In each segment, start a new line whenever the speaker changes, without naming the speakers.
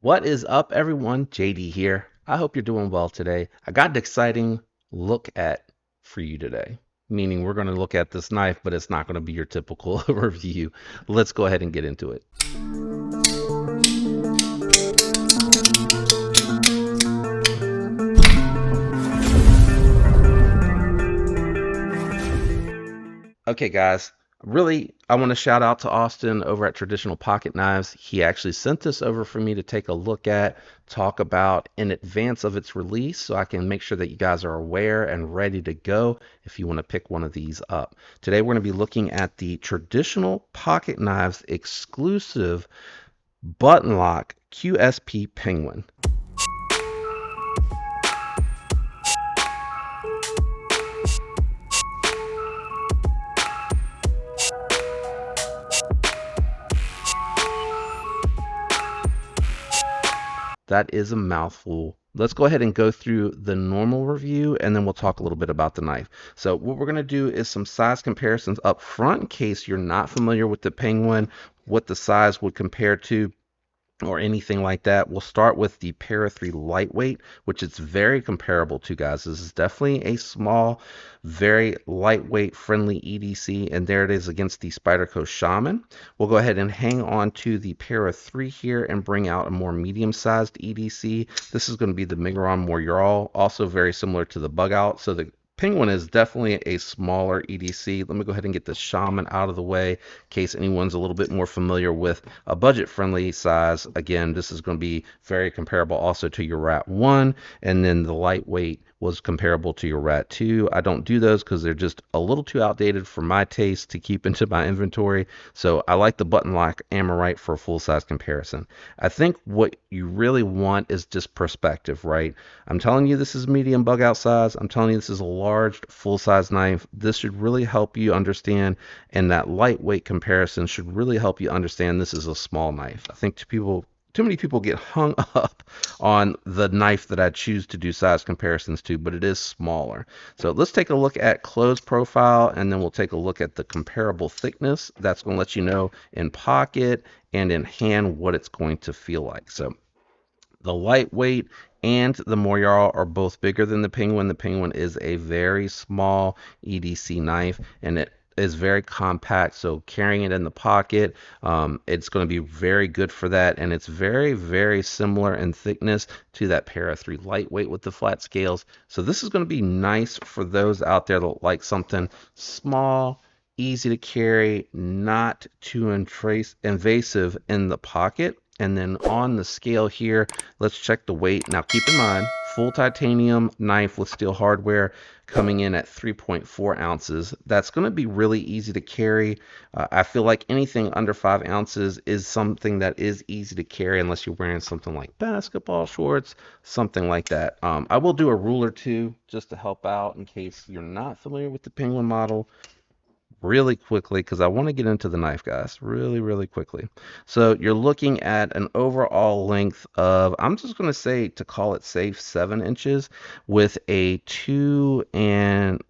What is up, everyone? JD here. I hope you're doing well today. I got an exciting look at for you today, meaning we're going to look at this knife, but it's not going to be your typical review. Let's go ahead and get into it. Okay, guys, really, I want to shout out to Austin over at Traditional Pocket Knives. He actually sent this over for me to take a look at, talk about in advance of its release, so I can make sure that you guys are aware and ready to go if you want to pick one of these up. Today, we're going to be looking at the Traditional Pocket Knives exclusive button lock QSP Penguin. That is a mouthful. Let's go ahead and go through the normal review and then we'll talk a little bit about the knife. So what we're going to do is some size comparisons up front in case you're not familiar with the Penguin, what the size would compare to or anything like that. We'll start with the Para 3 lightweight, which it's very comparable to, guys. This is definitely a small, very lightweight, friendly EDC, and there it is against the Spyderco Shaman. We'll go ahead and hang on to the Para 3 here and bring out a more medium-sized EDC. This is going to be the Migron Montreal, also very similar to the Bug Out. So the Penguin is definitely a smaller EDC. Let me go ahead and get the Shaman out of the way in case anyone's a little bit more familiar with a budget-friendly size. Again, this is going to be very comparable also to your Rat 1, and then the lightweight was comparable to your Rat 2. I don't do those because they're just a little too outdated for my taste to keep into my inventory. So I like the button lock Amorite for a full-size comparison. I think what you really want is just perspective, right? I'm telling you this is medium bug out size. I'm telling you this is a large full-size knife. This should really help you understand, and that lightweight comparison should really help you understand this is a small knife. I think too many people get hung up on the knife that I choose to do size comparisons to, but it is smaller. So let's take a look at closed profile, and then we'll take a look at the comparable thickness. That's going to let you know in pocket and in hand what it's going to feel like. So the lightweight and the Moyarl are both bigger than the Penguin. The Penguin is a very small EDC knife, and it is very compact, so carrying it in the pocket, it's going to be very good for that, and it's very, very similar in thickness to that Para 3 lightweight with the flat scales. So this is going to be nice for those out there that like something small, easy to carry, not too invasive in the pocket. And then on the scale here, let's check the weight. Now keep in mind, full titanium knife with steel hardware coming in at 3.4 ounces. That's going to be really easy to carry. I feel like anything under 5 ounces is something that is easy to carry unless you're wearing something like basketball shorts, something like that. I will do a ruler too, just to help out in case you're not familiar with the Penguin model really quickly because I want to get into the knife, guys, really, really quickly. So you're looking at an overall length of, I'm just going to say, to call it safe, 7 inches with a 3-inch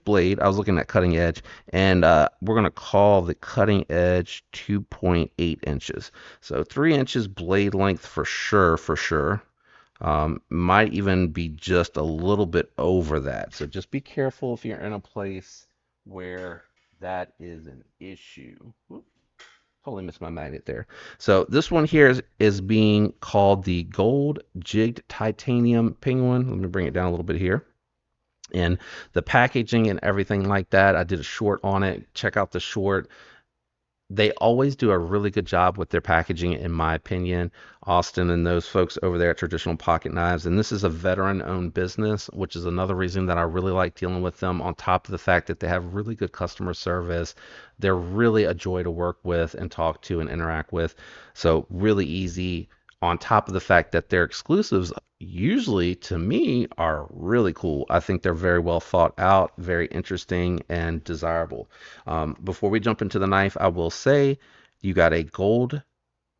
blade. I was looking at cutting edge, and we're going to call the cutting edge 2.8 inches. So 3 inches blade length for sure, for sure. Might even be just a little bit over that. So just be careful if you're in a place where that is an issue. Whoop, totally missed my magnet there. So this one here is being called the Gold Jigged Titanium Penguin. Let me bring it down a little bit here. And the packaging and everything like that, I did a short on it. Check out the short. They always do a really good job with their packaging, in my opinion, Austin and those folks over there at Traditional Pocket Knives. And this is a veteran-owned business, which is another reason that I really like dealing with them, on top of the fact that they have really good customer service. They're really a joy to work with and talk to and interact with. So really easy, on top of the fact that their exclusives usually to me are really cool. I think they're very well thought out, very interesting and desirable. Before we jump into the knife, I will say you got a gold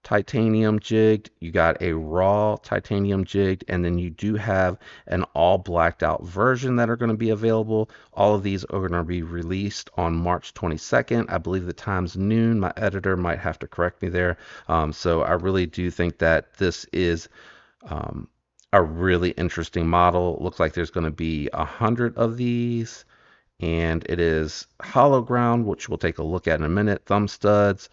titanium jigged, you got a raw titanium jigged, and then you do have an all blacked out version that are going to be available. All of these are going to be released on March 22nd. I believe the time's noon. My editor might have to correct me there. So I really do think that this is um, a really interesting model. Looks like there's going to be 100 of these, and it is hollow ground, which we'll take a look at in a minute. Thumb studs,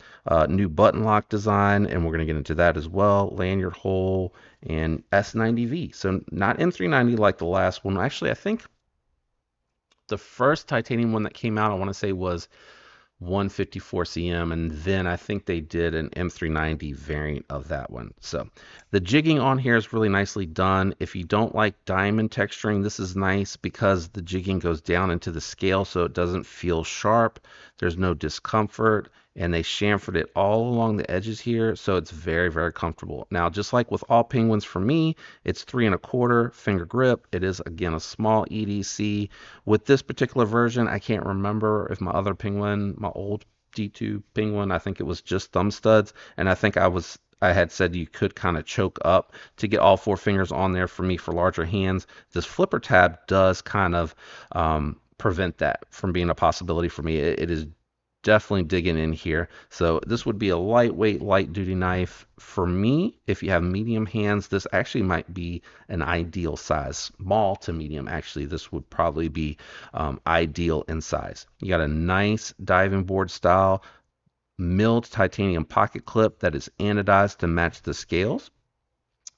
new button lock design, and we're going to get into that as well. Lanyard hole and S90V. So not M390 like the last one. Actually, I think the first titanium one that came out, I want to say was 154 cm, and then I think they did an M390 variant of that one. So the jigging on here is really nicely done. If you don't like diamond texturing, this is nice because the jigging goes down into the scale so it doesn't feel sharp. There's no discomfort, and they chamfered it all along the edges here, so it's very, very comfortable. Now, just like with all penguins for me, it's 3¼ finger grip. It is, again, a small EDC. With this particular version, I can't remember if my other penguin, my old D2 penguin, I think it was just thumb studs, and I think I had said you could kind of choke up to get all 4 fingers on there for me for larger hands. This flipper tab does kind of prevent that from being a possibility for me. It is definitely digging in here. So this would be a lightweight, light duty knife for me. If you have medium hands, this actually might be an ideal size. Small to medium, actually, this would probably be ideal in size. You got a nice diving board style milled titanium pocket clip that is anodized to match the scales.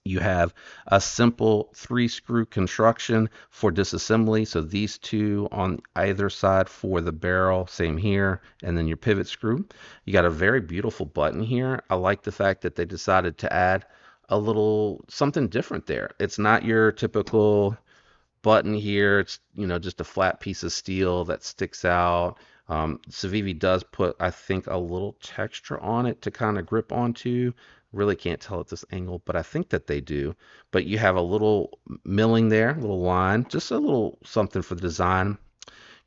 You have a simple 3-screw construction for disassembly. So these two on either side for the barrel, same here, and then your pivot screw. You got a very beautiful button here. I like the fact that they decided to add a little something different there. It's not your typical button here. It's, just a flat piece of steel that sticks out. Civivi does put, I think, a little texture on it to kind of grip onto. Really can't tell at this angle, but I think that they do. But you have a little milling there, a little line, just a little something for the design.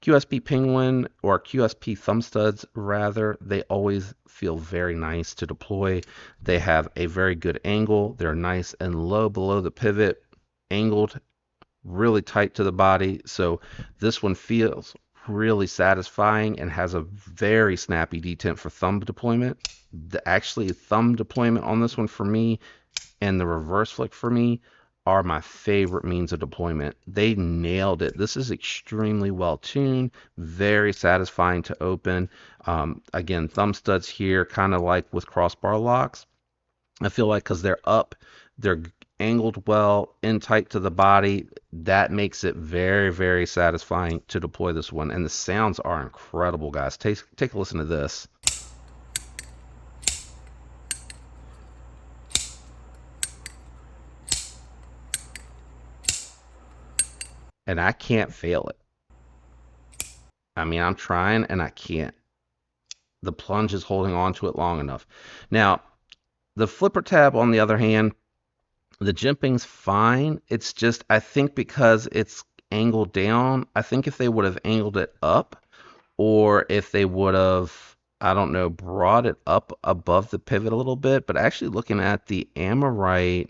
QSP Penguin, or QSP thumb studs rather, they always feel very nice to deploy. They have a very good angle. They're nice and low below the pivot, angled really tight to the body. So this one feels really satisfying and has a very snappy detent for thumb deployment. The actually thumb deployment on this one for me and the reverse flick for me are my favorite means of deployment. They nailed it. This is extremely well tuned, very satisfying to open. Again, thumb studs here, kind of like with crossbar locks. I feel like because they're up, they're angled well, in tight to the body, that makes it very, very satisfying to deploy this one. And the sounds are incredible, guys. Take a listen to this. And I can't fail it. I mean, I'm trying and I can't. The plunge is holding on to it long enough. Now, the flipper tab, on the other hand, the jimping's fine. It's just, I think because it's angled down, I think if they would have angled it up, or if they would have, I don't know, brought it up above the pivot a little bit. But actually looking at the Amorite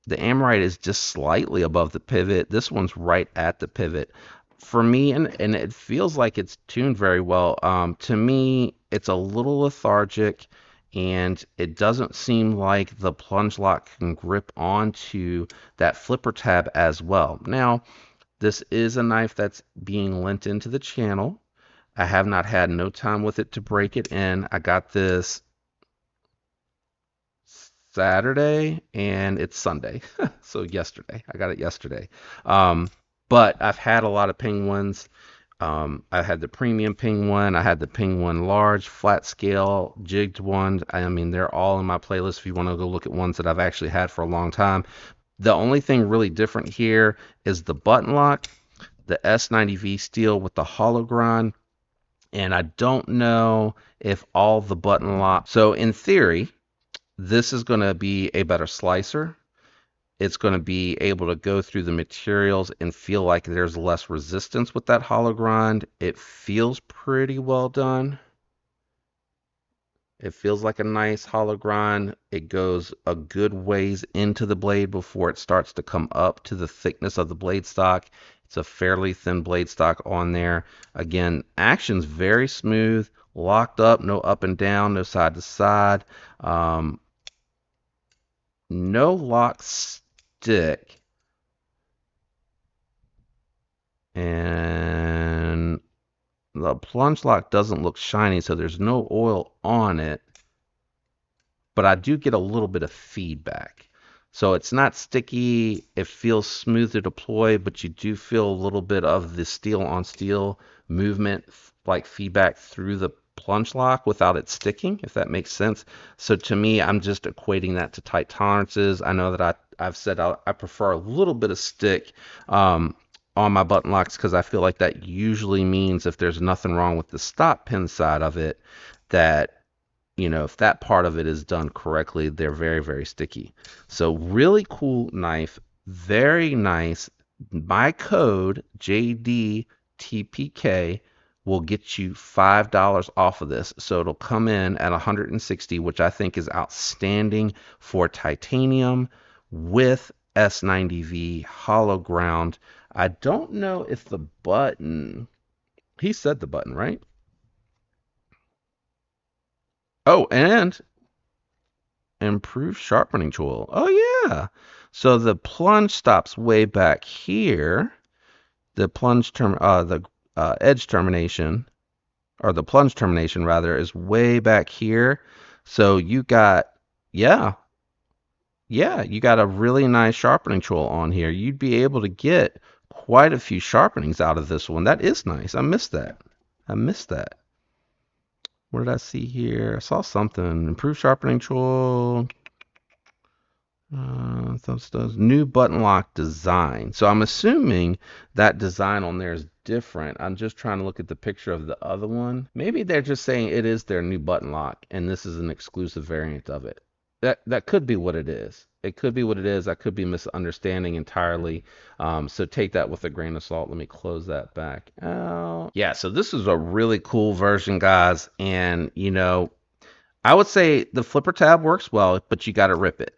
is just slightly above the pivot. This one's right at the pivot. For me, and it feels like it's tuned very well. To me, it's a little lethargic, and it doesn't seem like the plunge lock can grip onto that flipper tab as well. Now, this is a knife that's being lent into the channel. I have not had no time with it to break it in. I got this Saturday and it's Sunday. So yesterday. I got it yesterday. But I've had a lot of penguins. I had the premium penguin. I had the penguin large, flat scale, jigged one. I mean, they're all in my playlist if you want to go look at ones that I've actually had for a long time. The only thing really different here is the button lock, the S90V steel with the hollow grind. And I don't know if all the button lock. So in theory, this is going to be a better slicer. It's going to be able to go through the materials and feel like there's less resistance with that hollow grind. It feels pretty well done. It feels like a nice hollow grind. It goes a good ways into the blade before it starts to come up to the thickness of the blade stock. It's a fairly thin blade stock on there. Again, action's very smooth, locked up, no up and down, no side to side. No lock stick. And the plunge lock doesn't look shiny, so there's no oil on it. But I do get a little bit of feedback. So it's not sticky. It feels smooth to deploy, but you do feel a little bit of the steel on steel movement, like feedback through the plunge lock without it sticking, if that makes sense. So to me, I'm just equating that to tight tolerances. I know that I've said I prefer a little bit of stick on my button locks because I feel like that usually means if there's nothing wrong with the stop pin side of it, that if that part of it is done correctly, they're very, very sticky. So really cool knife, very nice. My code JDTPK will get you $5 off of this. So it'll come in at 160, which I think is outstanding for titanium with S90V hollow ground. I don't know if the button, he said the button, right? Oh, and improved sharpening tool. Oh yeah. So the plunge stops way back here. The edge termination, or the plunge termination rather, is way back here. So you got, yeah, you got a really nice sharpening tool on here. You'd be able to get quite a few sharpenings out of this one. That is nice. I missed that. I missed that. What did I see here? I saw something. Improved sharpening tool. Those new button lock design. So I'm assuming that design on there is different. I'm just trying to look at the picture of the other one. Maybe they're just saying it is their new button lock and this is an exclusive variant of it. That could be what it is. It could be what it is. I could be misunderstanding entirely. So take that with a grain of salt. Let me close that back out. Yeah, so this is a really cool version, guys. And, I would say the flipper tab works well, but you got to rip it.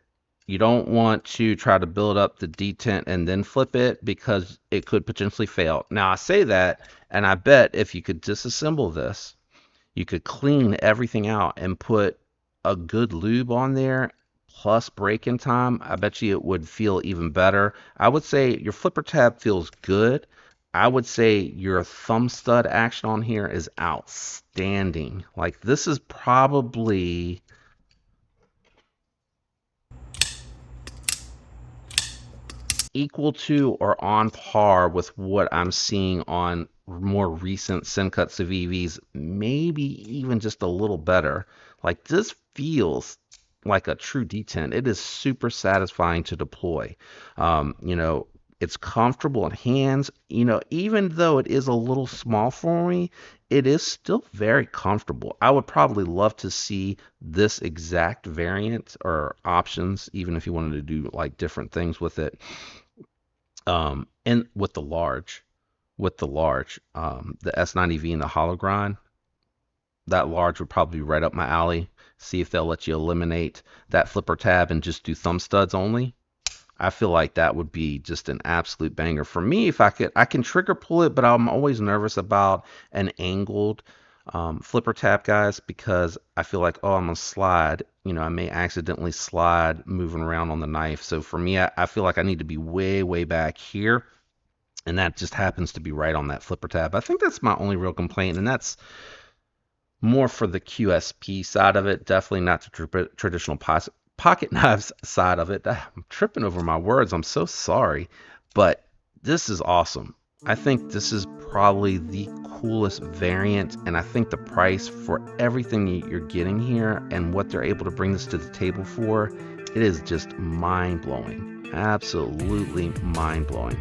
You don't want to try to build up the detent and then flip it because it could potentially fail. Now, I say that, and I bet if you could disassemble this, you could clean everything out and put a good lube on there plus break-in time. I bet you it would feel even better. I would say your flipper tab feels good. I would say your thumb stud action on here is outstanding. Like, this is probably equal to or on par with what I'm seeing on more recent Senkatsu VVs, maybe even just a little better. Like, this feels like a true detent. It is super satisfying to deploy. It's comfortable in hands. Even though it is a little small for me, it is still very comfortable. I would probably love to see this exact variant or options, even if you wanted to do like different things with it. And with the large, the S90V and the hollow grind, that large would probably be right up my alley. See if they'll let you eliminate that flipper tab and just do thumb studs only. I feel like that would be just an absolute banger for me. If I can trigger pull it, but I'm always nervous about an angled flipper tab, guys, because I feel like, I'm gonna slide. I may accidentally slide moving around on the knife. So for me, I feel like I need to be way, way back here. And that just happens to be right on that flipper tab. I think that's my only real complaint, and that's more for the QSP side of it. Definitely not the traditional pocket knives side of it. I'm tripping over my words. I'm so sorry. But this is awesome. I think this is probably the coolest variant, and I think the price for everything you're getting here and what they're able to bring this to the table for, it is just mind-blowing. Absolutely mind-blowing.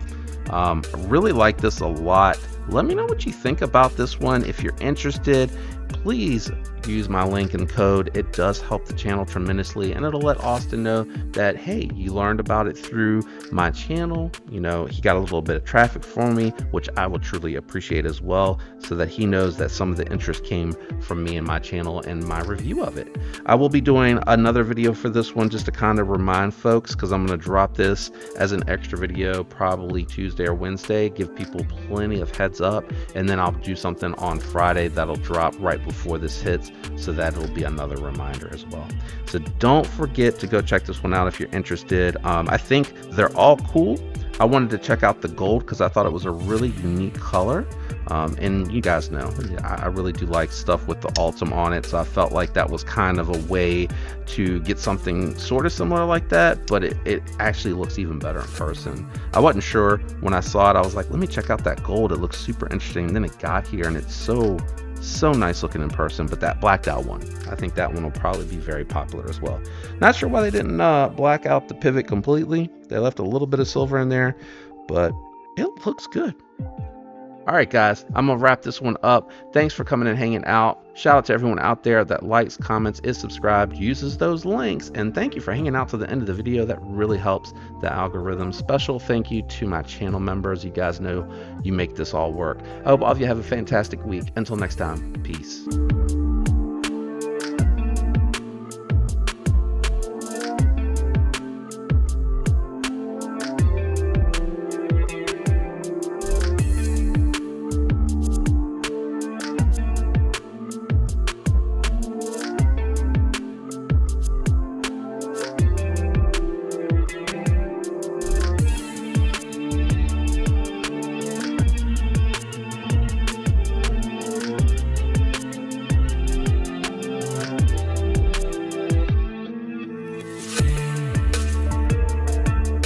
I really like this a lot. Let me know what you think about this one. If you're interested, please use my link and code, it does help the channel tremendously, and it'll let Austin know that, hey, you learned about it through my channel. You know, he got a little bit of traffic for me, which I will truly appreciate as well, so that he knows that some of the interest came from me and my channel and my review of it. I will be doing another video for this one just to kind of remind folks, because I'm going to drop this as an extra video probably Tuesday or Wednesday, give people plenty of heads up, and then I'll do something on Friday that'll drop right before this hits, so that it'll be another reminder as well. So don't forget to go check this one out if you're interested. I think they're all cool. I wanted to check out the gold because I thought it was a really unique color. And you guys know, I really do like stuff with the Ultim on it, so I felt like that was kind of a way to get something sort of similar like that, but it actually looks even better in person. I wasn't sure when I saw it. I was like, let me check out that gold. It looks super interesting. And then it got here and it's so nice looking in person. But that blacked out one, I think that one will probably be very popular as well. Not sure why they didn't black out the pivot completely. They left a little bit of silver in there, but it looks good. All right, guys, I'm gonna wrap this one up. Thanks for coming and hanging out. Shout out to everyone out there that likes, comments, is subscribed, uses those links, and thank you for hanging out to the end of the video. That really helps the algorithm. Special thank you to my channel members. You guys know you make this all work. I hope all of you have a fantastic week. Until next time, peace.